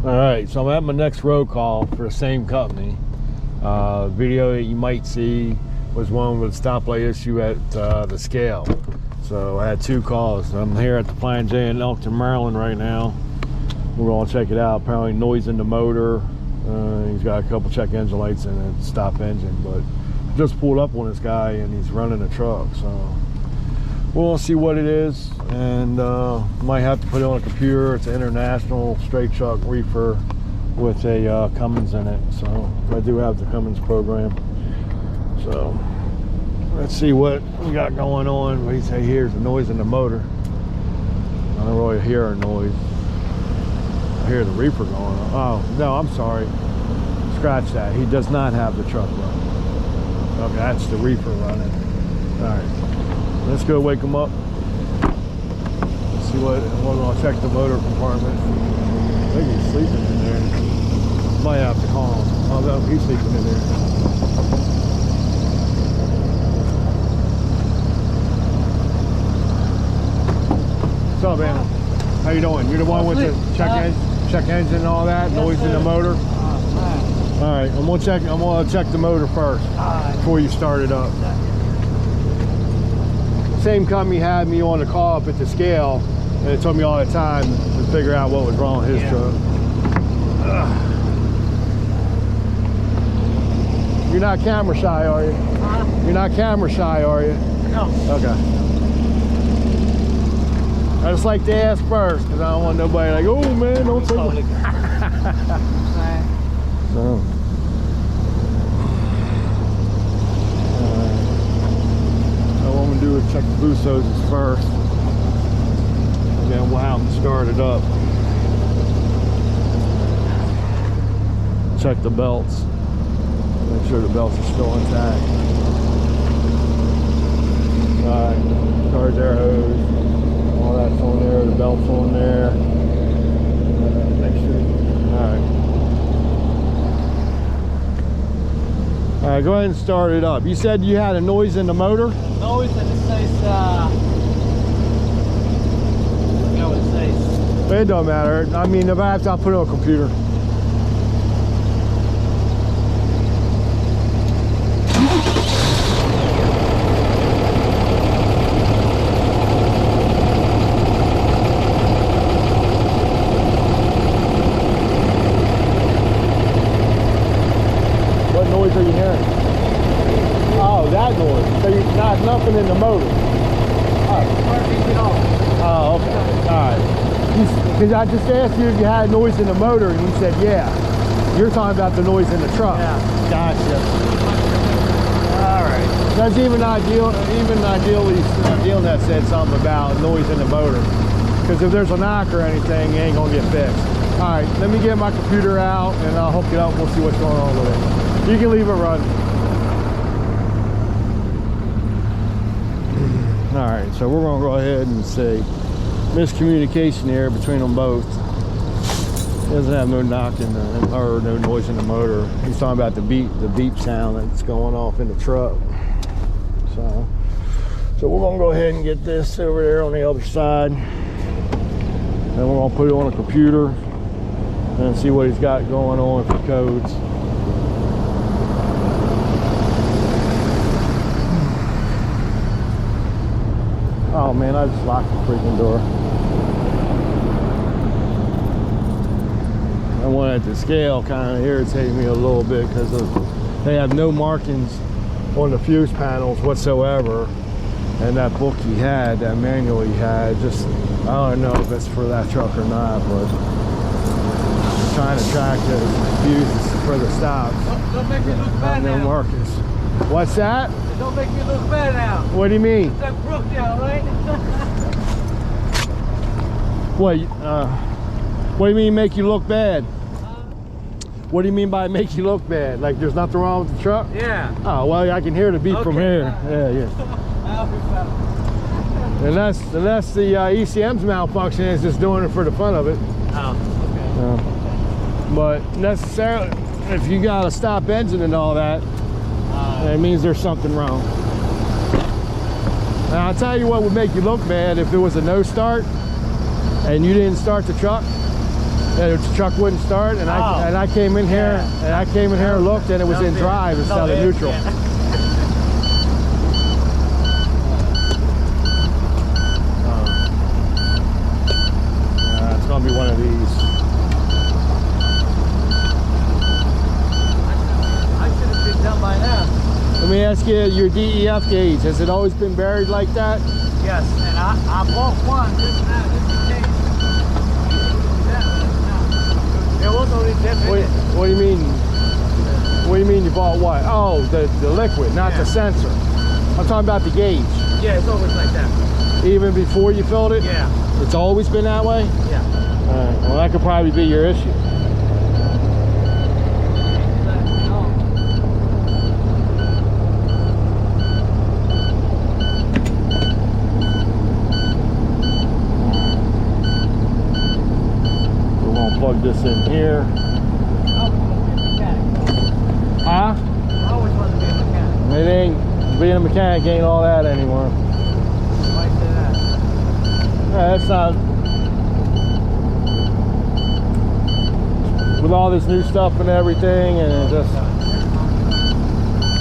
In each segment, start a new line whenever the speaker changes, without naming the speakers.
All right, so I'm at my next road call for the same company. Video that you might see was one with a stoplight issue at the scale. So I had 2 calls. I'm here at the Flying J in Elkton, Maryland right now. We're gonna check it out. Apparently noise in the motor. He's got a couple check engine lights and a stop engine, but I just pulled up on this guy and he's running a truck. So we'll see what it is, and might have to put it on a computer. It's an international straight truck reefer with a Cummins in it. So I do have the Cummins program. So let's see what we got going on. What he say here is the noise in the motor. I don't really hear a noise. I hear the reefer going on. Oh, no, I'm sorry. Scratch that. He does not have the truck running. Okay, that's the reefer running. All right. Let's go wake him up. Let's see what, we're gonna check the motor compartment. I think he's sleeping in there. Might have to call him. Oh no, he's sleeping in there. What's up, man? How you doing? You're the one with the check engine and all that, noise in the motor? All right, I'm gonna check the motor first before you start it up. Same company had me on the call up at the scale, and it took me all the time to figure out what was wrong with his truck. You're not camera shy, are you? You're not camera shy, are you?
No.
Okay. I just like to ask first, because I don't want nobody like, oh man, don't say
Public.
So. What I'm gonna do is check the boost hoses first, and then we'll have them start it up. Check the belts. Make sure the belts are still intact. Alright, car's air hose. All that's on there, the belt's on there. Make sure. Alright, go ahead and start it up. You said you had a noise in the motor?
Noise, and it says, I forget what it says.
It don't matter. I mean, if I have to, I'll put it on a computer. What noise are you hearing? Oh, that noise. So you're not nothing in the motor. Oh, okay. All right. Because I just asked you if you had noise in the motor, and you said yeah. You're talking about the noise in the truck.
Yeah.
Gotcha.
All right.
That's even ideally that said something about noise in the motor. Because if there's a knock or anything, you ain't gonna get fixed. All right, let me get my computer out and I'll hook it up and we'll see what's going on with it. You can leave it running. All right, so we're gonna go ahead and say miscommunication here between them both. Doesn't have no knock in the, or no noise in the motor. He's talking about the beep sound that's going off in the truck. So we're gonna go ahead and get this over there on the other side. Then we're gonna put it on a computer and see what he's got going on for codes. Oh man, I just locked the freaking door. The one at the scale kind of irritated me a little bit because they have no markings on the fuse panels whatsoever. And that book he had, that manual he had, just, I don't know if it's for that truck or not, but trying to track the fuses for the stops.
Don't make me look bad
No
now.
markings. What's that?
Don't make me look bad now.
What do you mean?
That broke down, right?
What do you mean make you look bad? What do you mean by make you look bad? Like there's nothing wrong with the truck?
Yeah.
Oh, well, I can hear the beep from here. Yeah. Unless the ECM's malfunction is just doing it for the fun of it.
Oh, okay.
But necessarily, if you got a stop engine and all that, it means there's something wrong. Now, I'll tell you what would make you look bad if it was a no start and you didn't start the truck. Yeah, the truck wouldn't start, and I came in here, and I came in here and looked, and it was in drive instead of neutral.
Yeah.
It's gonna be one of these.
I should have been done by now.
Let me ask you, your DEF gauge, has it always been buried like that?
Yes, and I bought one just now, just in case. There was only 10 minutes.
What do you mean? What do you mean you bought what? Oh, the liquid, not the sensor. I'm talking about the gauge.
Yeah, it's always like that.
Even before you filled it?
Yeah.
It's always been that way?
Yeah.
Well, that could probably be your issue. We're going to plug this in here. Huh?
I always wanted to be a mechanic.
It ain't, being a mechanic ain't all that anymore.
Why say that?
Yeah, that's not. With all this new stuff and everything, and just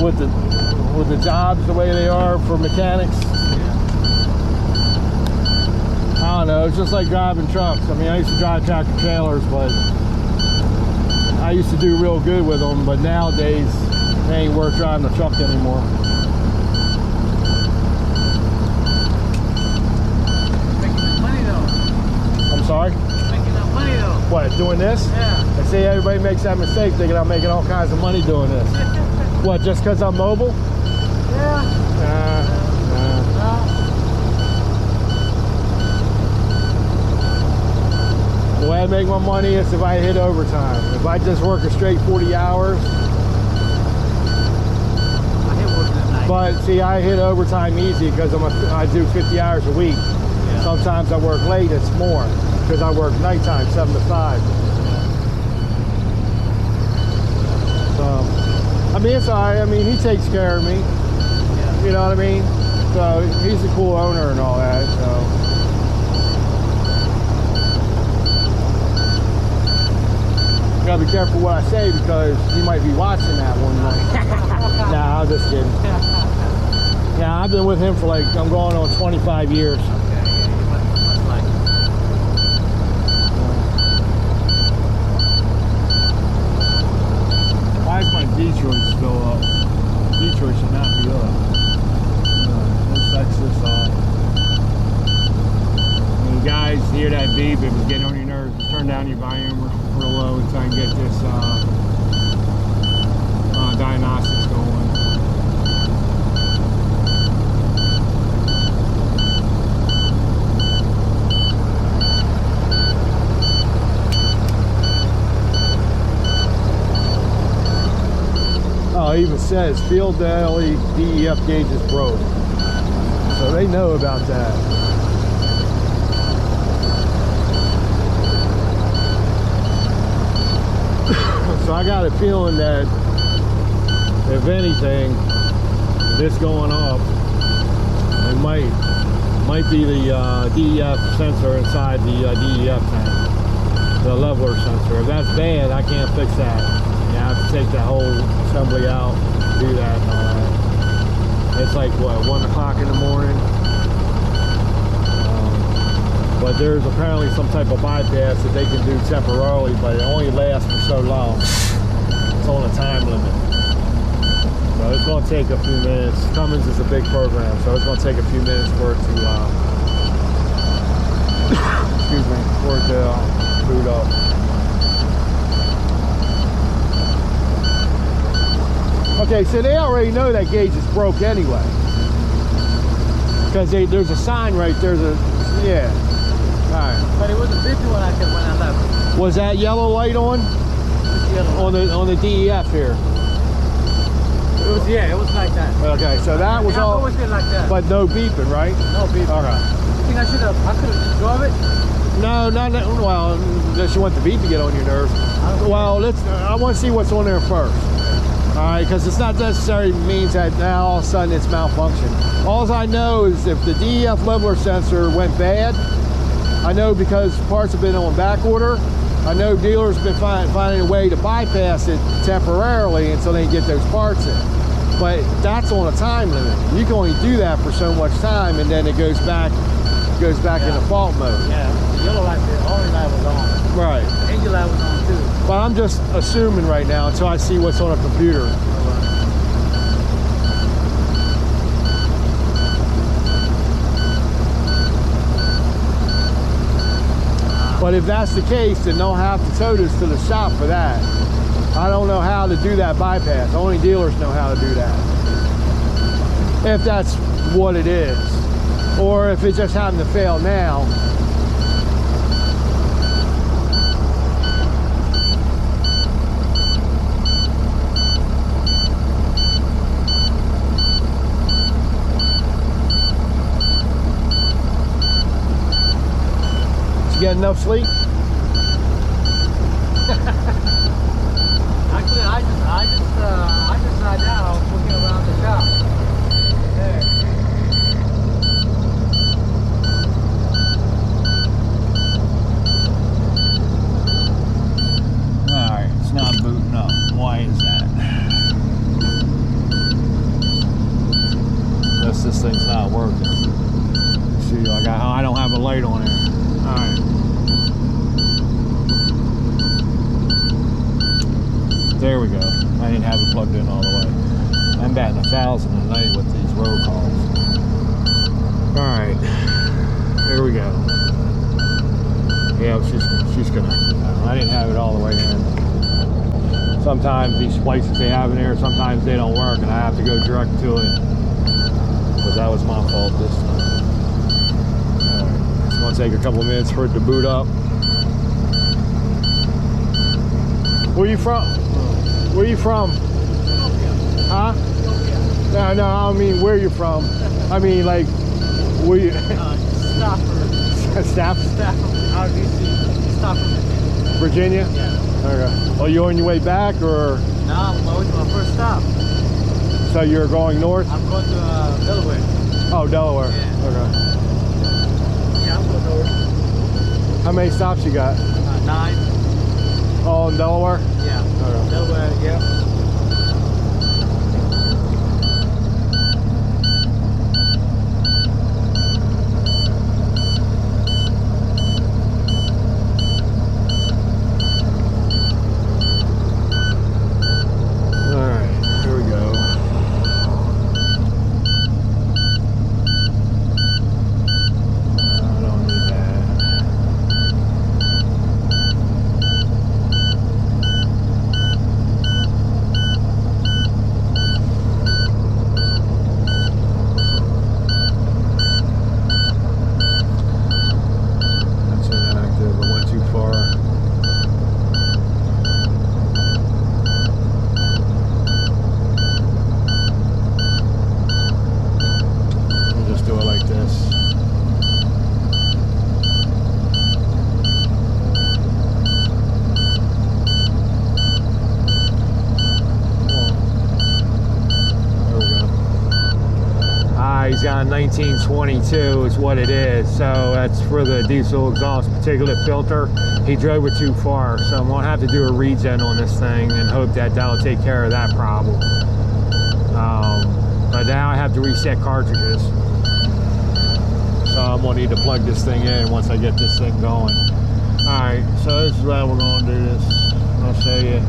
with the jobs the way they are for mechanics, I don't know. It's just like driving trucks. I mean, I used to drive tractor trailers, but I used to do real good with them. But nowadays, it ain't worth driving a truck anymore.
Making money though.
I'm sorry.
Making enough money though.
What, doing this?
Yeah.
I see everybody makes that mistake thinking I'm making all kinds of money doing this. What, just because I'm mobile?
Yeah.
Nah. The way I make my money is if I hit overtime. If I just work a straight 40 hours.
I hit work at night.
But see, I hit overtime easy because I do 50 hours a week.
Yeah.
Sometimes I work late, it's more. Because I work nighttime, 7 to 5. So, I mean, it's all right. I mean, he takes care of me.
Yeah.
You know what I mean? So, he's a cool owner and all that, so. Gotta be careful what I say because you might be watching that one night. Nah, I'm just kidding. Yeah, I've been with him for like, I'm going on 25 years.
Okay, yeah, you must like it.
Why is my Detroit still up? Detroit should not be up. Let's X this off. When you guys hear that beep, it was getting on your nerves. Just turn down your volume real low and try and get this diagnostics going. Oh, it even says field daily DEF gauge is broke. So they know about that. So I got a feeling that if anything, this going off, it might be the DEF sensor inside the DEF tank, the leveler sensor. If that's bad, I can't fix that. You have to take that whole assembly out, do that and all that. It's like what, 1 o'clock in the morning. But there's apparently some type of bypass that they can do temporarily, but it only lasts for so long. It's on a time limit. So it's going to take a few minutes. Cummins is a big program, so it's going to take a few minutes for it to, excuse me, for it to boot up. Okay, so they already know that gauge is broke anyway. Because there's a sign right there. Yeah. All right.
But it was a busy one I did when I left.
Was that yellow light on? On the DEF here.
It was, yeah, it was like that.
Okay, so that was
I've
all.
always been like that.
But no beeping, right?
No beeping.
All right.
You think I could have just drove it?
No, not that. Well, unless you want the beep to get on your nerves. Well, I want to see what's on there first. All right, because it's not necessarily means that now all of a sudden it's malfunction. All I know is if the DEF leveler sensor went bad, I know because parts have been on back order, I know dealers have been finding a way to bypass it temporarily until they get those parts in. But that's on a time limit. You can only do that for so much time, and then it goes back into fault mode.
Yeah, the yellow light, the orange light was on.
Right.
The engine light was on too.
But I'm just assuming right now until I see what's on a computer. But if that's the case, then they'll have to tow this to the shop for that. I don't know how to do that bypass. Only dealers know how to do that. If that's what it is. Or if it just happened to fail now. Did you get enough sleep?
Actually, I just sat down. I was looking around the shop. There.
Alright, it's not booting up. Why is that? Unless this thing's not working. See, I don't have a light on it. Alright. There we go. I didn't have it plugged in all the way. I'm batting 1,000 a night with these road calls. Alright. There we go. Yeah, she's connected now. I didn't have it all the way in. Sometimes these splices they have in there, sometimes they don't work and I have to go direct to it. But that was my fault this time. Alright. It's gonna take a couple minutes for it to boot up. Where you from? Where you from? Huh? No, I don't mean where you from. I mean like, where you?
Stafford.
Stafford?
RDC. Stafford,
Virginia?
Yeah.
Okay. Oh, you on your way back or?
No, I'm always my first stop.
So you're going north?
I'm going to Delaware.
Oh, Delaware.
Yeah.
Okay.
Yeah, I'm going north.
How many stops you got?
9.
Oh, in Delaware?
Yeah.
Okay.
Delaware, yeah.
Alright, here we go. I don't need that. That's inactive. I went too far. We'll just do it like this. There we go. He's got 1922 is what it is. So that's for the diesel exhaust particulate filter. He drove it too far. So I'm gonna have to do a regen on this thing and hope that that'll take care of that problem. But now I have to reset cartridges. So I'm gonna need to plug this thing in once I get this thing going. Alright, so this is how we're gonna do this. I'll show you.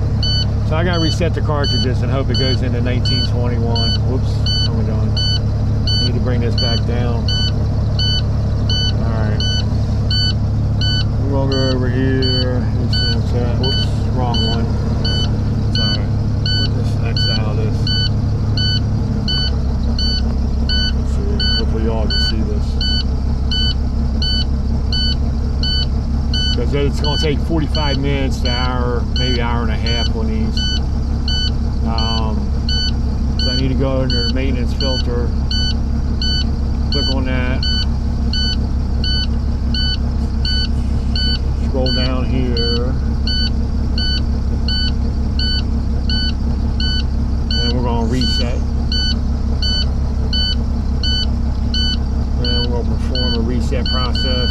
So I gotta reset the cartridges and hope it goes into 1921. Whoops, how am I doing? Need to bring this back down. Alright. We're gonna go over here. Whoops, wrong one. Sorry. We'll just X out of this. Let's see. Hopefully y'all can see this. Because it's going to take 45 minutes to hour, maybe hour and a half on these. So I need to go under the maintenance filter. Click on that. Scroll down here. And we're going to reset. And we're going to perform a reset process.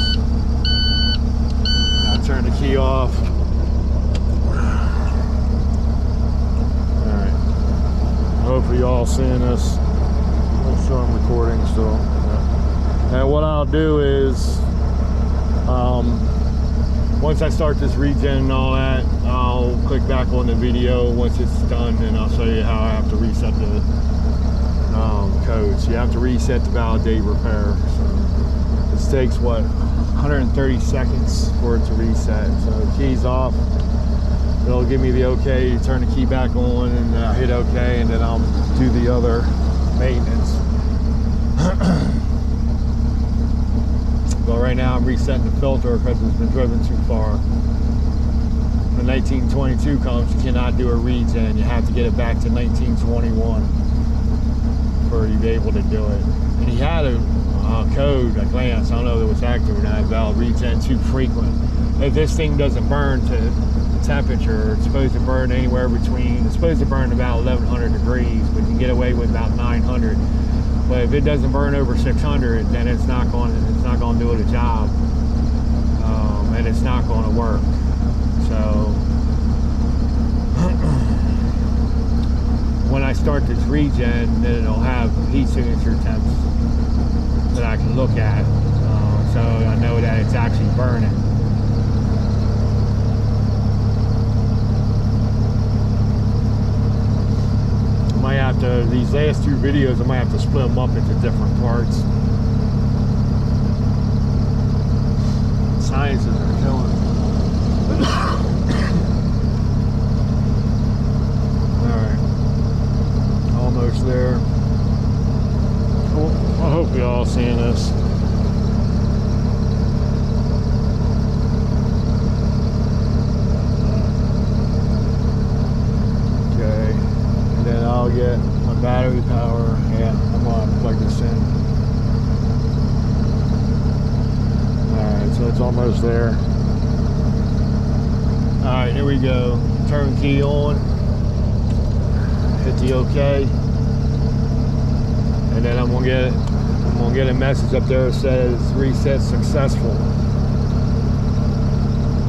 I'll turn the key off. hopefully y'all seeing this. Make sure I'm recording still. Yeah. And what I'll do is, once I start this regen and all that, I'll click back on the video once it's done, and I'll show you how I have to reset the code. So you have to reset to validate repair. So this takes what, 130 seconds for it to reset. So the key's off. It'll give me the okay to turn the key back on, and I'll hit okay, and then I'll do the other maintenance. But right now I'm resetting the filter because it's been driven too far. When 1922 comes, you cannot do a regen. You have to get it back to 1921 for you to be able to do it. And he had a code, a glance, I don't know if it was active or not, about regen too frequent. If this thing doesn't burn to the temperature, it's supposed to burn anywhere between, it's supposed to burn about 1100 degrees, but you can get away with about 900. But if it doesn't burn over 600, then it's not going to do the job, and it's not going to work. So when I start this regen, then it'll have heat signature temps that I can look at, so I know that it's actually burning. I might have to, these last two videos, I might have to split them up into different parts. Sciences are killing me. Alright, almost there. I hope you all seeing this. Then I'll get my battery power. Yeah, I'm gonna plug this in. Alright, so it's almost there. Alright, here we go. Turn key on. Hit the OK. And then I'm gonna get a message up there that says reset successful.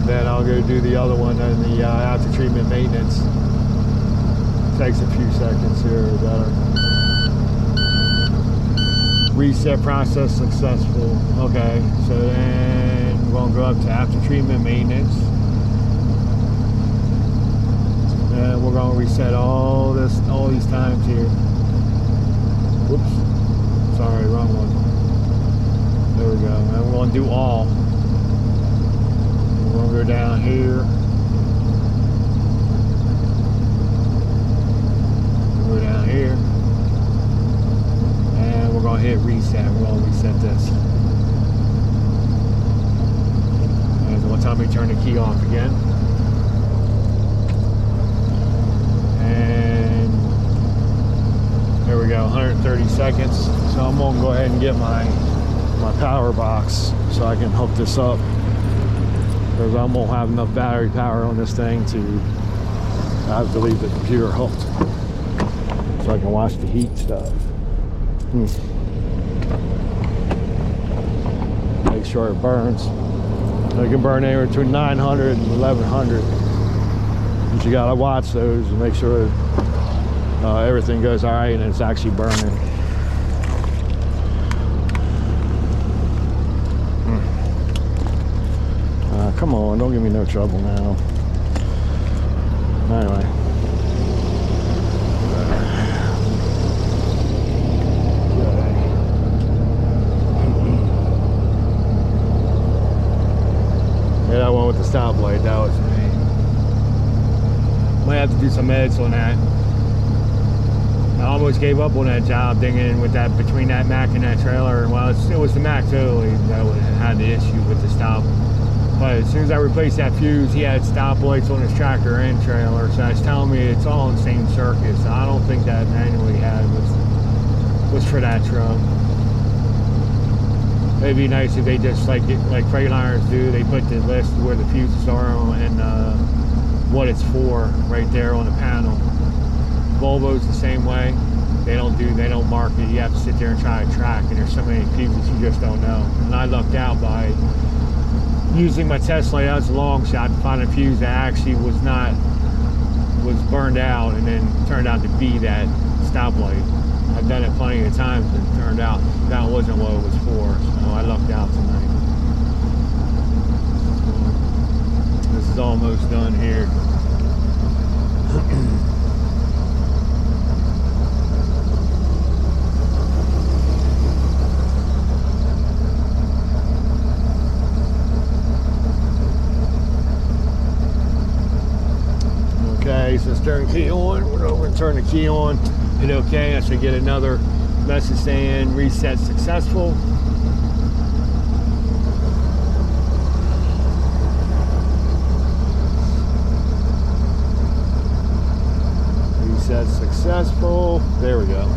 Then I'll go do the other one and the after treatment maintenance. Takes a few seconds here or better. Reset process successful. Okay, so then we're gonna go up to after treatment maintenance. And we're gonna reset all these times here. Whoops, sorry, wrong one. There we go, and we're gonna do all. We're gonna go down here. We're down here, and we're gonna hit reset. We're gonna reset this. And one time we turn the key off again, and there we go, 130 seconds. So I'm gonna go ahead and get my power box so I can hook this up, because I won't have enough battery power on this thing to have to leave the computer hooked. So I can watch the heat stuff. Make sure it burns. It can burn anywhere between 900 and 1100. But you gotta watch those and make sure everything goes all right and it's actually burning. Come on, don't give me no trouble now. Anyway. Yeah, that one with the stoplight, that was me. Might have to do some edits on that. I almost gave up on that job thinking with that, between that Mac and that trailer. Well, it was the Mac totally that had the issue with the stop. But as soon as I replaced that fuse, he had stoplights on his tractor and trailer. So that's telling me it's all in the same circuit. So I don't think that manual he had was for that truck. It'd be nice if they just like Freightliners do. They put the list where the fuses are and what it's for right there on the panel. Volvo's the same way. They don't mark it. You have to sit there and try to track, and there's so many fuses you just don't know. And I lucked out by using my test light as a long shot to find a fuse that actually was burned out, and then turned out to be that stoplight. I've done it plenty of times and it turned out that wasn't what it was for, so I lucked out tonight. This is almost done here. Okay, so steering key on. We're going to turn the key on. Hit OK. I should get another message saying reset successful. Reset successful. There we go.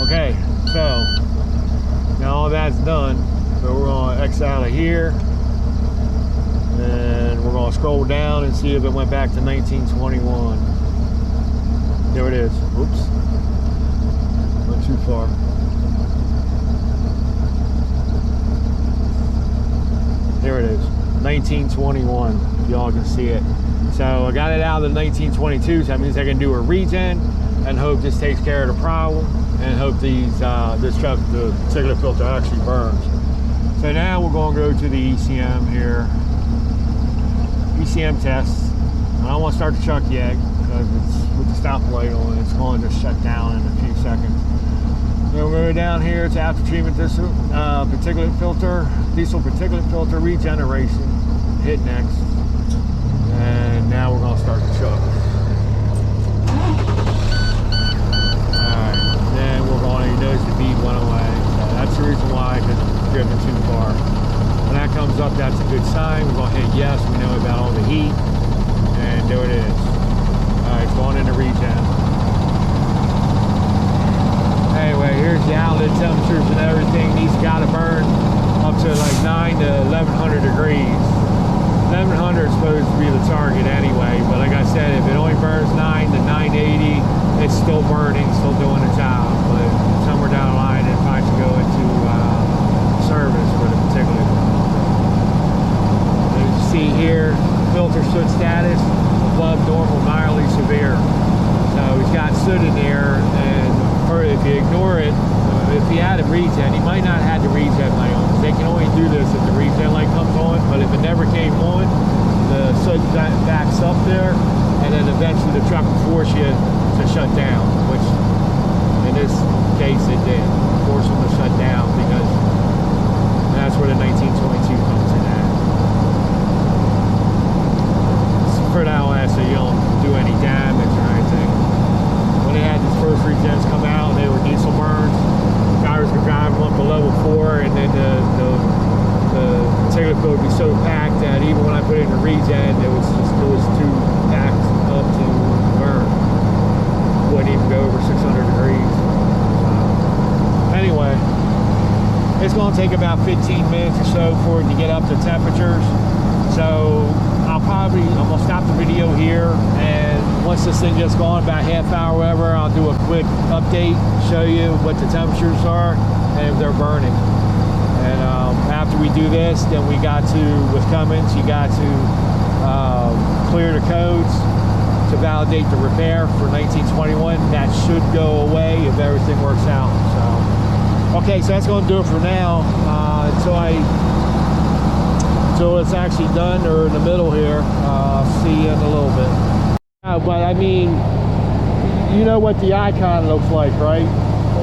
Okay, so now all that's done. So we're going to X out of here. And we're going to scroll down and see if it went back to 1921. There it is. Oops. Went too far. There it is. 1921. Y'all can see it. So I got it out of the 1922. So that means I can do a regen and hope this takes care of the problem and hope these this truck, the particulate filter, actually burns. So now we're going to go to the ECM here. ECM tests. I don't want to start the truck yet because it's with the stoplight on. It's going to shut down in a few seconds. Then we'll go down here to after treatment particulate filter, diesel particulate filter regeneration. Hit next, and now we're going to start the truck. All right. Then we're going to notice the bead went away. So that's the reason why, because it's driven too far. When that comes up, that's a good sign. We're going to hit yes. We know about all the heat. And there it is. All right, it's going into regen. Anyway, here's the outlet temperatures and everything. These got to burn up to like 9 to 1100 degrees. 1100 is supposed to be the target anyway. But like I said, if it only burns 9 to 980, it's still burning, still doing the job. But somewhere down the line, it might go into service for the particular. See here, filter soot status above normal, mildly severe. So he's got soot in there, and if you ignore it, if he had a regen, he might not have had the regen light on. They can only do this if the regen light comes on, but if it never came on, the soot backs up there, and then eventually the truck will force you to shut down, which in this case it did. Force them to shut down because that's where the 1922 comes in at. For now, so you don't do any damage or anything. When they had these first regens come out, they were diesel burns. Drivers could drive them up to level 4, and then the particulate filter would be so packed that even when I put it in the regen, it was too packed up to burn. Wouldn't even go over 600 degrees. Anyway, it's going to take about 15 minutes or so for it to get up to temperatures. So I'm going to stop the video here, and once this thing gets going, about a half hour, whatever, I'll do a quick update, show you what the temperatures are and if they're burning. And after we do this, then we got to, with Cummins, you got to clear the codes to validate the repair for 1921. That should go away if everything works out. So, okay, so that's going to do it for now until it's actually done, or in the middle here. See you in a little bit. But I mean, you know what the icon looks like, right?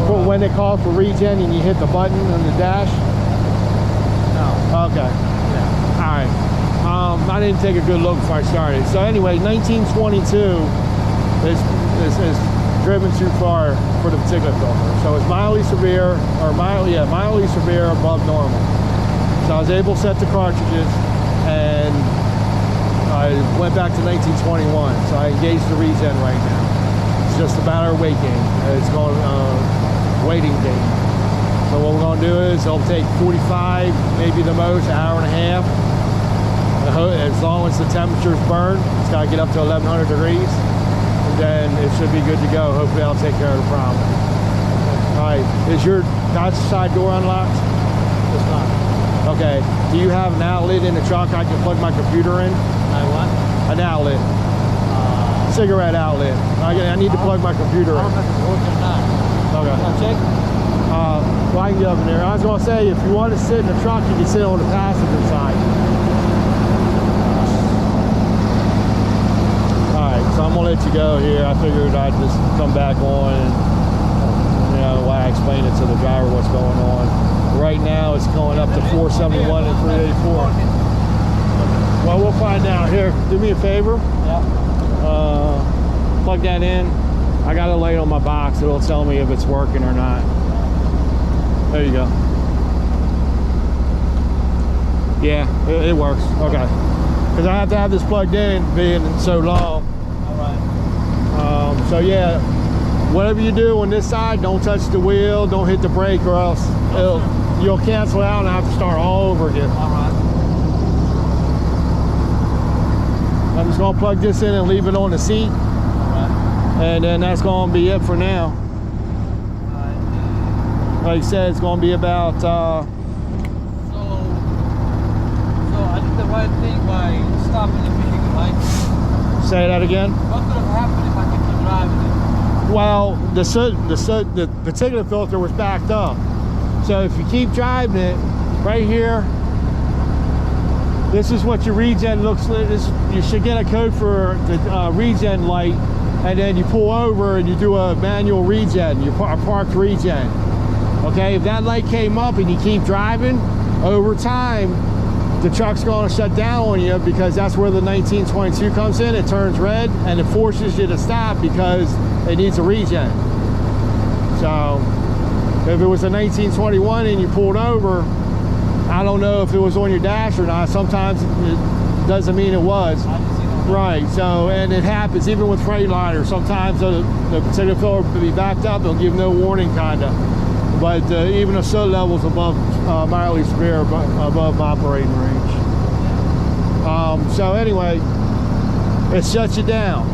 For when they call for regen and you hit the button on the dash? No. Okay. Yeah. All right. I didn't take a good look before I started. So anyway, 1922 is driven too far for the particulate filter. So it's mildly severe, or mildly severe above normal. So I was able to set the cartridges, and I went back to 1921. So I engaged the regen right now. It's just a matter of wait game. It's going waiting game. So what we're going to do is it'll take 45, maybe the most, an hour and a half. As long as the temperatures burn, it's got to get up to 1100 degrees. And then it should be good to go. Hopefully I'll take care of the problem. All right, is your side door unlocked?
It's not.
Okay, do you have an outlet in the truck I can plug my computer in?
My what?
An outlet. cigarette outlet. I need to plug my computer
I don't know
in.
if it's working or not.
Okay.
Can I check?
Well, I can get up in there. I was gonna say, if you want to sit in the truck, you can sit on the passenger side. All right, so I'm gonna let you go here. I figured I'd just come back on and, you know, while I explain it to the driver what's going on. Right now, it's going up to 471 and 384. Well, we'll find out. Here, do me a favor.
Yeah.
Plug that in. I got it laid on my box. It'll tell me if it's working or not. There you go. Yeah, it works. Okay. Because I have to have this plugged in, being so long.
All right.
So yeah, whatever you do on this side, don't touch the wheel, don't hit the brake, or else you'll cancel out and have to start all over again.
All right.
I'm just gonna plug this in and leave it on the seat. And then that's going to be it for now. Like I said, it's going to be about.
So I did the right thing by stopping the vehicle, right?
Say that again.
What could have happened if I kept driving it?
Well, the particulate filter was backed up. So if you keep driving it, right here, this is what your regen looks like. You should get a code for the regen light. And then you pull over and you do a manual regen, a parked regen. Okay, if that light came up and you keep driving, over time, the truck's gonna shut down on you, because that's where the 1922 comes in. It turns red and it forces you to stop because it needs a regen. So, if it was a 1921 and you pulled over, I don't know if it was on your dash or not. Sometimes it doesn't mean it was. Right, so, and it happens even with Freightliner. Sometimes the particular filter will be backed up, it'll give no warning, kinda. But even the soot levels above mildly severe, above operating range. So anyway, it shuts you down.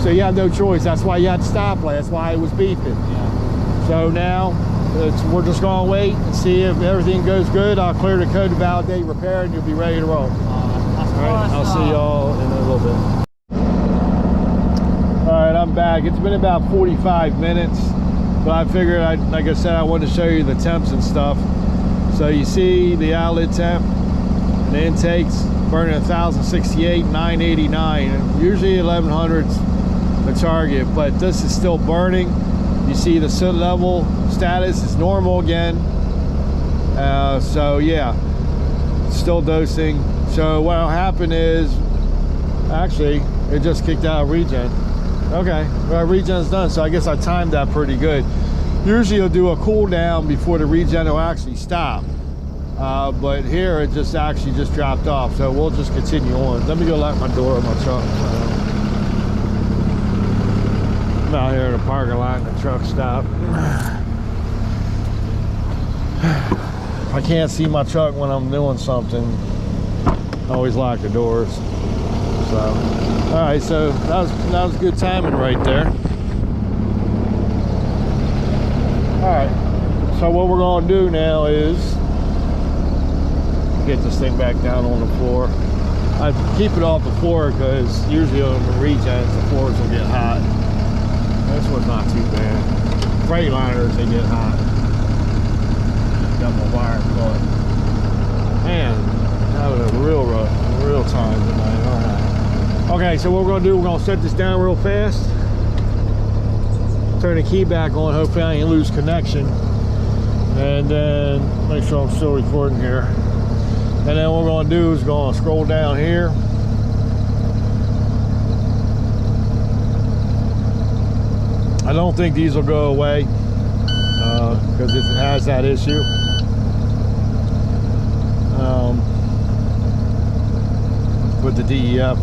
So you have no choice. That's why you had to stop light. That's why it was beeping.
Yeah.
So now, we're just gonna wait and see if everything goes good. I'll clear the code to validate repair and you'll be ready to roll. All right, I'll see y'all in a little bit. All right, I'm back. It's been about 45 minutes, but I figured, like I said, I wanted to show you the temps and stuff. So you see the outlet temp and the intakes burning 1,068, 989. Usually 1,100's the target, but this is still burning. You see the soot level status is normal again. So yeah, still dosing. So what'll happen is, actually, it just kicked out of regen. Okay, well, regen's done, so I guess I timed that pretty good. Usually you'll do a cool down before the regen will actually stop. But here it just dropped off, so we'll just continue on. Let me go lock my door of my truck. I'm out here in the parking lot and the truck stopped. I can't see my truck when I'm doing something. I always lock the doors. So, all right, so that was good timing right there. All right, so what we're gonna do now is get this thing back down on the floor. I keep it off the floor because usually on the regens the floors will get hot. This one's not too bad. Freightliners, they get hot. Got my wire cut. Man, that was a real time tonight. All right. Okay, so what we're gonna do, we're gonna set this down real fast. Turn the key back on, hopefully I ain't lose connection. And then make sure I'm still recording here. And then what we're gonna do is gonna scroll down here. I don't think these will go away because it has that issue. With the DEF,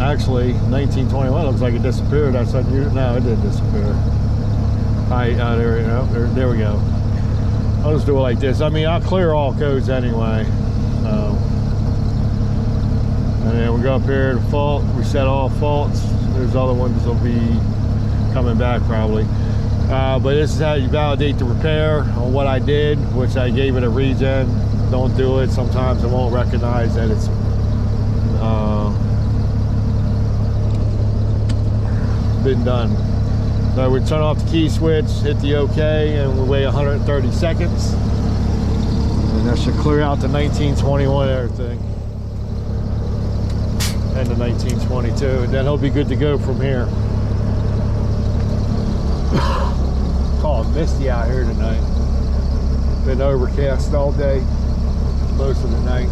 actually 1921 looks like it disappeared. That's unusual. No, it did disappear. There we go. I'll just do it like this. I mean, I'll clear all codes anyway. And then we go up here to fault, reset all faults. There's other ones that'll be coming back probably. But this is how you validate the repair on what I did, which I gave it a regen. Don't do it. Sometimes it won't recognize that it's than done. So we turn off the key switch, hit the OK, and we wait 130 seconds. And that should clear out the 1921 everything. And the 1922. And then he'll be good to go from here. Oh, misty out here tonight. Been overcast all day, most of the night.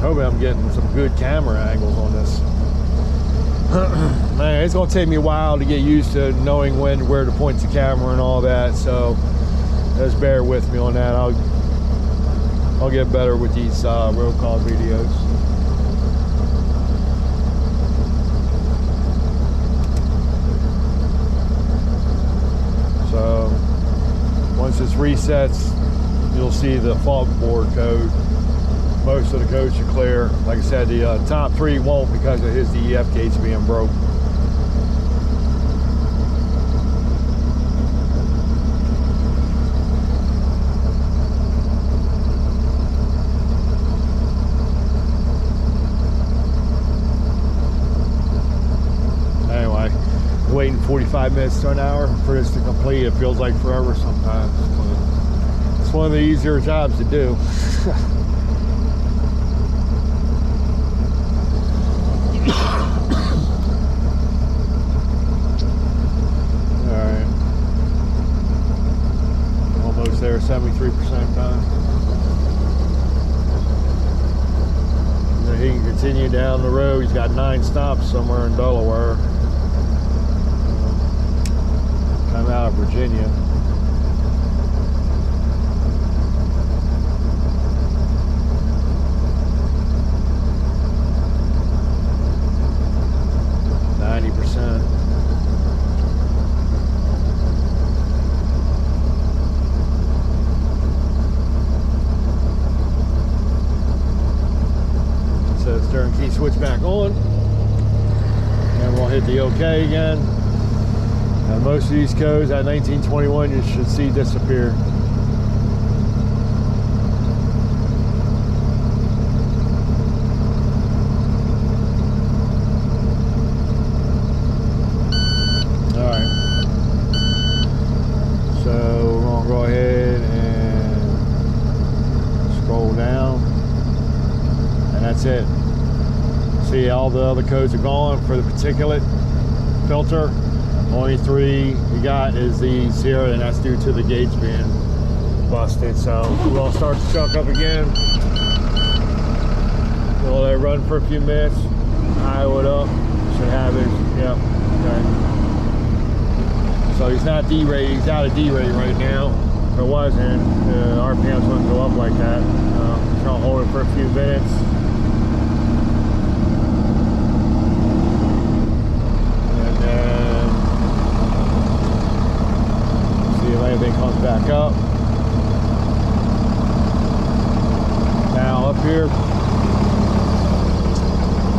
Hoping I'm getting some good camera angles on this. Man, it's gonna take me a while to get used to knowing where to point the camera and all that, so just bear with me on that. I'll get better with these road call videos. So once this resets, you'll see the fault board code. Most of the codes should clear. Like I said, the top 3 won't because of his DEF gates being broke. Anyway, waiting 45 minutes to an hour for this to complete. It feels like forever sometimes. But it's one of the easier jobs to do. Alright. Almost there, 73% done. And then he can continue down the road. He's got 9 stops somewhere in Delaware. I'm out of Virginia. Key switch back on, and we'll hit the OK again. And most of these codes at 1921 you should see disappear. Alright, so we're gonna go ahead and scroll down, and that's it. See, all the other codes are gone for the particulate filter. Only 3 we got is these here, and that's due to the gates being busted. So we're gonna start the truck up again. We'll let it run for a few minutes. Idle it up. Should have it. Yep. Okay. So he's not D-rate. He's out of D-rate right now. If it wasn't, RPMs wouldn't go up like that. Just gonna hold it for a few minutes. Anything comes back up. Now up here,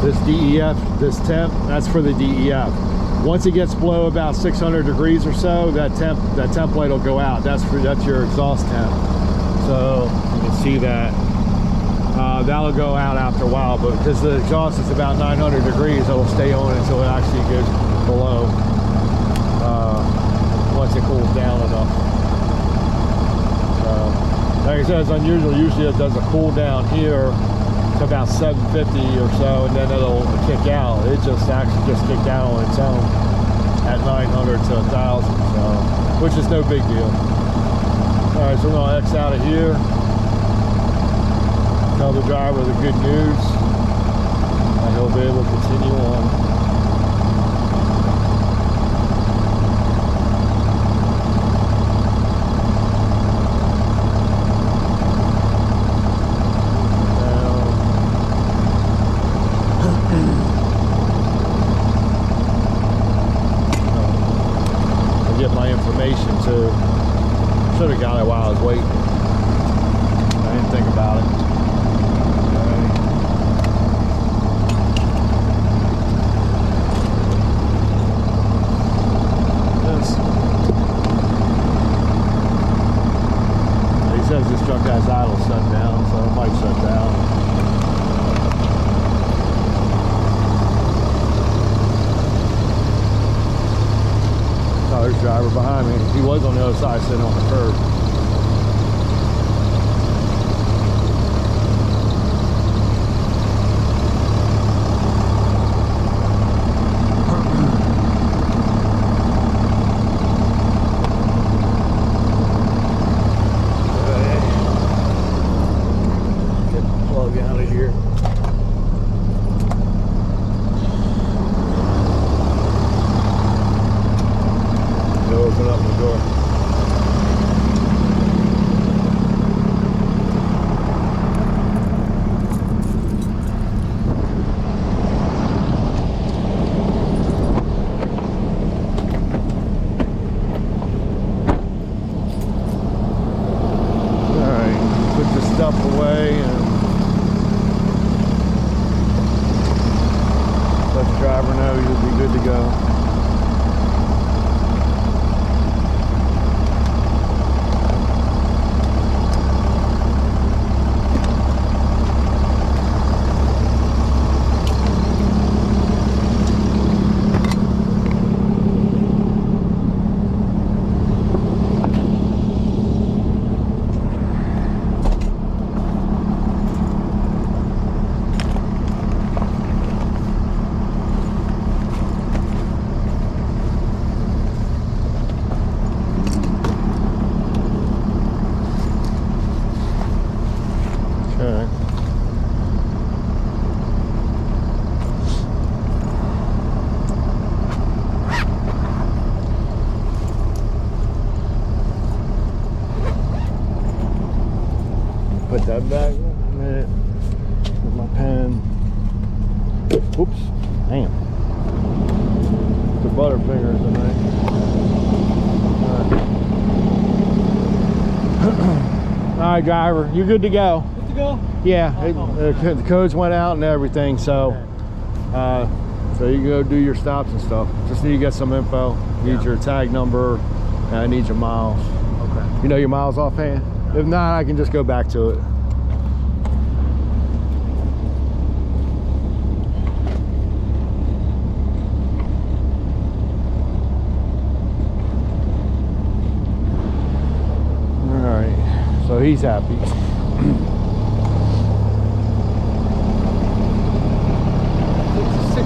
this DEF, this temp, that's for the DEF. Once it gets below about 600 degrees or so, that template will go out. That's your exhaust temp. So you can see that. That'll go out after a while, but because the exhaust is about 900 degrees, it'll stay on until it actually goes below. Once it cools down enough. So, like I said, it's unusual. Usually it does a cool down here to about 750 or so, and then it'll kick out. It just actually just kicked out on its own at 900 to 1,000, so, which is no big deal. All right, so we're gonna X out of here. Tell the driver the good news, and he'll be able to continue on. So should have got it while I was waiting. I didn't think about it. Okay. Yes. He says this truck has idle shut down, so it might shut down. there's a driver behind me. He was on the other side sitting on the curb. Out of here. Go open up the door. All right, put the stuff away and let the driver know you'll be good to go. Okay. Put that back a minute with my pen. Oops, damn. The butterfingers tonight. All right, driver, you're good to go.
Good to go?
Yeah,
Awesome.
the codes went out and everything, so so you can go do your stops and stuff. Just need to get some info. Need your tag number, and I need your miles.
Okay.
You know your miles offhand? If not, I can just go back to it. All right, so he's happy.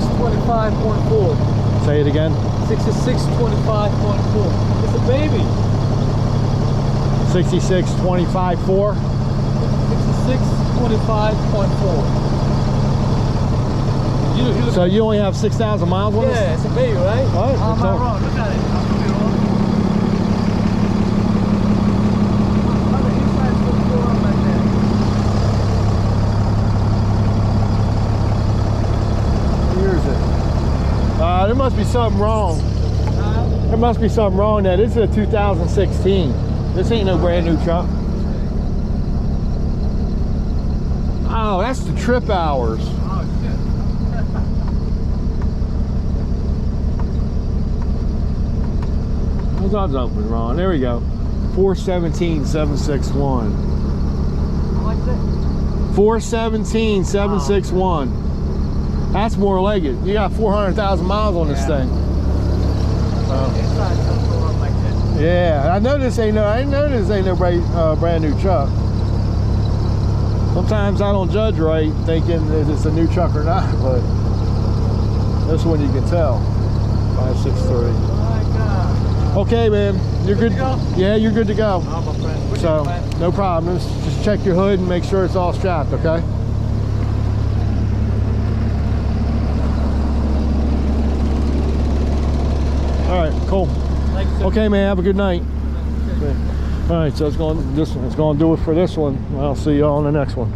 6625.4.
Say it again.
6625.4. It's a baby.
6625.4.
6625.4.
So you only have 6,000 miles on this?
Yeah, it's a baby, right?
What?
On
It's
my
all-
road. Look at it. On the inside, it's gonna go around like that.
Where is it? There must be something wrong. There must be something wrong there. This is a 2016. This ain't no brand new truck. Oh, that's the trip hours.
Oh, shit.
Those odds open wrong. There we go. 417,761.
I like that.
417,761. That's more like it. You got 400,000 miles on this thing.
Inside, it's gonna go around like that.
Yeah, I know this ain't no. I know this ain't no brand new truck. Sometimes I don't judge right, thinking if it's a new truck or not, but this one you can tell. 563.
Oh my God.
Okay, man, you're good.
to go?
Yeah, you're good to go.
Oh, my friend.
So no problem. Just check your hood and make sure it's all strapped. Okay. All right, cool. Okay, man. Have a good night. All right, so it's going to do it for this one. I'll see you all in the next one.